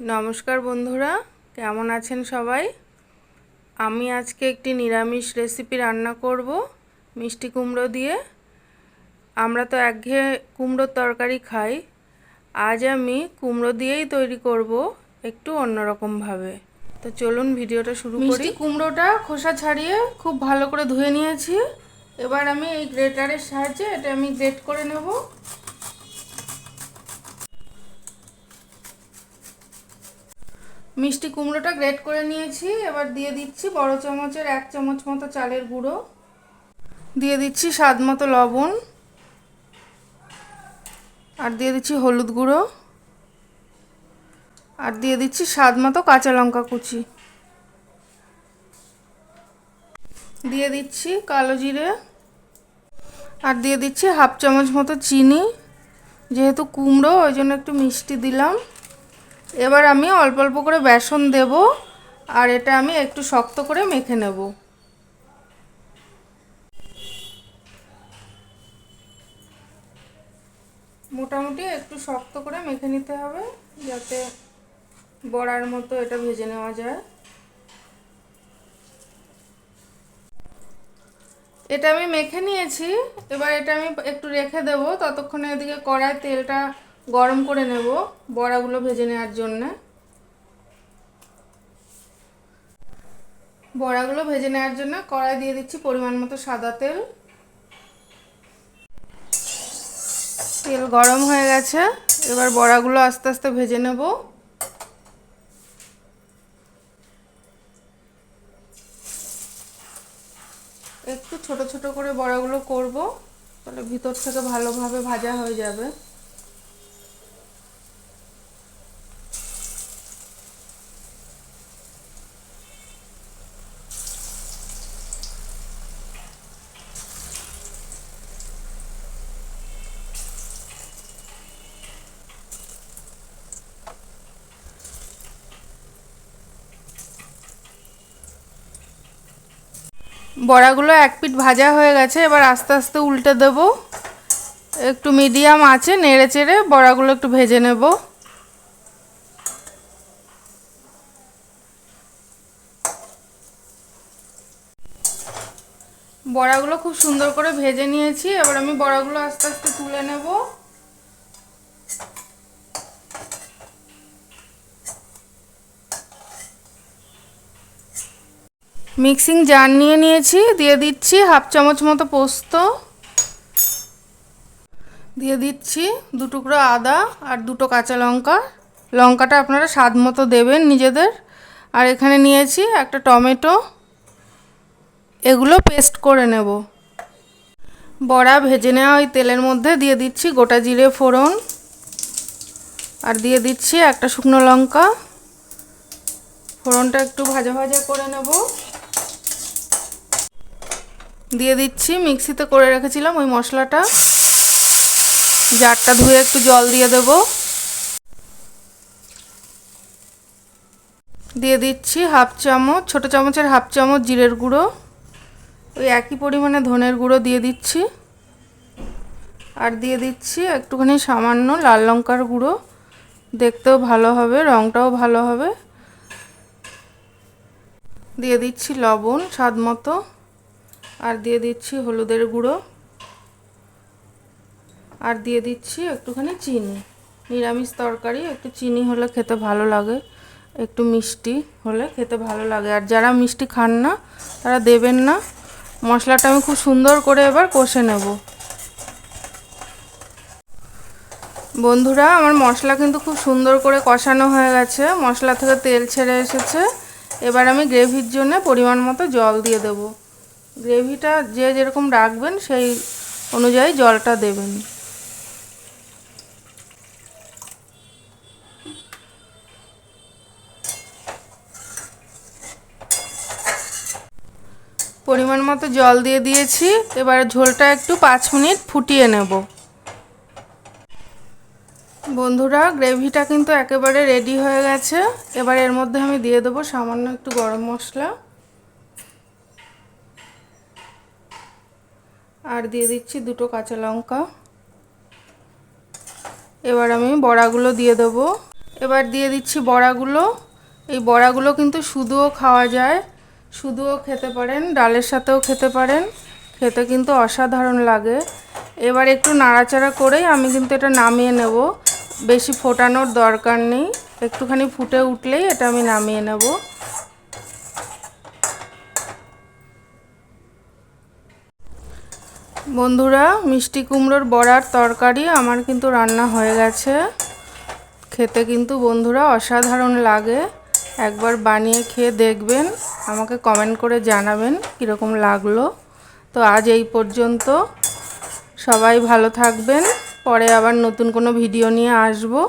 নমস্কার বন্ধুরা, কেমন আছেন সবাই? আমি আজকে একটি নিরামিষ রেসিপি রান্না করব মিষ্টি কুমড়ো দিয়ে। আমরা তো একঘেয়ে কুমড়োর তরকারি খাই, আজ আমি কুমড়ো দিয়েই তৈরি করব একটু অন্যরকমভাবে। তো চলুন ভিডিওটা শুরু করি। মিষ্টি কুমড়োটা খোসা ছাড়িয়ে খুব ভালো করে ধুয়ে নিয়েছি। এবার আমি এই গ্রেটারের সাহায্যে এটা আমি গ্রেট করে নেব। মিষ্টি কুমড়োটা গ্রেট করে নিয়েছি। এবার দিয়ে দিচ্ছি বড় চামচের 1 চামচ মতো চালের গুঁড়ো, দিয়ে দিচ্ছি স্বাদ মতো লবণ, আর দিয়ে দিচ্ছি হলুদ গুঁড়ো, আর দিয়ে দিচ্ছি স্বাদ মতো কাঁচা লঙ্কা কুচি, দিয়ে দিচ্ছি কালো জিরে, আর দিয়ে দিচ্ছি 1/2 চামচ মতো চিনি। যেহেতু কুমড়ো ওই জন্য একটু মিষ্টি দিলাম। এবার আমি অল্প অল্প করে বেসন দেব, আর এটা আমি একটু শক্ত করে মেখে নেব। মোটামুটি একটু শক্ত করে মেখে নিতে হবে, যাতে বড়ার মতো এটা ভেজে নেওয়া যায়। এটা আমি মেখে নিয়েছি। এবার এটা আমি একটু রেখে দেব, ততক্ষণে এদিকে কড়াই তেলটা গরম করে নেব বড়াগুলো ভেজে নেওয়ার জন্যে। বড়াগুলো ভেজে নেওয়ার জন্য কড়াই দিয়ে দিচ্ছি পরিমাণ মতো সাদা তেল। তেল গরম হয়ে গেছে, এবার বড়াগুলো আস্তে আস্তে ভেজে নেব। একটু ছোট ছোট করে বড়াগুলো করব, তাহলে ভিতর থেকে ভালোভাবে ভাজা হয়ে যাবে। বড়াগুলো এক পিঠ ভাজা হয়ে গেছে, এবার আস্তে আস্তে উল্টে দেব। একটু মিডিয়াম আঁচে নেড়ে চেড়ে বড়াগুলো একটু ভেজে নেব। বড়াগুলো খুব সুন্দর করে ভেজে নিয়েছি। এবার আমি বড়াগুলো আস্তে আস্তে তুলে নেব। মিক্সিং জার নিয়ে নিয়েছি, দিয়ে দিচ্ছি 1/2 চামচ মতো পোস্ত, দিয়ে দিচ্ছি 2 টুকরো আদা আর 2টো কাঁচা লঙ্কা। লঙ্কাটা আপনারা স্বাদ মতো দেবেন নিজেদের। আর এখানে নিয়েছি একটা টমেটো, এগুলো পেস্ট করে নেব। বড়া ভেজে নেওয়া ওই তেলের মধ্যে দিয়ে দিচ্ছি গোটা জিরে ফোড়ন, আর দিয়ে দিচ্ছি একটা শুকনো লঙ্কা। ফোড়নটা একটু ভাজা ভাজা করে নেব। দিয়ে দিচ্ছি মিক্সিতে করে রেখেছিলাম ওই মশলাটা। জারটা ধুয়ে একটু জল দিয়ে দেব। দিয়ে দিচ্ছি 1/2 চামচ, ছোটো চামচের 1/2 চামচ জিরের গুঁড়ো। ওই একই পরিমাণে ধনের গুঁড়ো দিয়ে দিচ্ছি। আর দিয়ে দিচ্ছি একটুখানি সামান্য লাল লঙ্কার গুঁড়ো, দেখতেও ভালো হবে, রঙটাও ভালো হবে। দিয়ে দিচ্ছি লবণ স্বাদ মতো, আর দিয়ে দিচ্ছি হলুদের গুঁড়ো, আর দিয়ে দিচ্ছি একটুখানি চিনি। নিরামিষ তরকারি একটু চিনি হলে খেতে ভালো লাগে, একটু মিষ্টি হলে খেতে ভালো লাগে। আর যারা মিষ্টি খান না তারা দেবেন না। মশলাটা আমি খুব সুন্দর করে এবার কষে নেব। বন্ধুরা, আমার মশলা কিন্তু খুব সুন্দর করে কষানো হয়ে গেছে, মশলা থেকে তেল ছেড়ে এসেছে। এবার আমি গ্রেভির জন্য পরিমাণ মতো জল দিয়ে দেব। গ্রেভিটা যে যেরকম রাখবেন সেই অনুযায়ী জলটা দেবেন। পরিমাণ মতো জল দিয়ে দিয়েছি। এবার ঝোলটা একটু 5 মিনিট ফুটিয়ে নেব। বন্ধুরা, গ্রেভিটা কিন্তু একেবারে রেডি হয়ে গেছে। এবার এর মধ্যে আমি দিয়ে দেবো সামান্য একটু গরম মশলা, আর দিয়ে দিচ্ছি 2টো কাঁচা লঙ্কা। এবার আমি বড়াগুলো দিয়ে দেবো। এবার দিয়ে দিচ্ছি বড়াগুলো। এই বড়াগুলো কিন্তু শুধুও খাওয়া যায়, শুধুও খেতে পারেন, ডালের সাথেও খেতে পারেন, খেতে কিন্তু অসাধারণ লাগে। এবার একটু নাড়াচাড়া করেই আমি কিন্তু এটা নামিয়ে নেব। বেশি ফোটানোর দরকার নেই, একটুখানি ফুটে উঠলেই এটা আমি নামিয়ে নেব। বন্ধুরা, মিষ্টি কুমড়োর বড়ার তরকারি আমার কিন্তু রান্না হয়ে গেছে। খেতে কিন্তু বন্ধুরা অসাধারণ লাগে। একবার বানিয়ে খেয়ে দেখবেন, আমাকে কমেন্ট করে জানাবেন কীরকম লাগলো। তো আজ এই পর্যন্ত, সবাই ভালো থাকবেন। পরে আবার নতুন কোনো ভিডিও নিয়ে আসবো।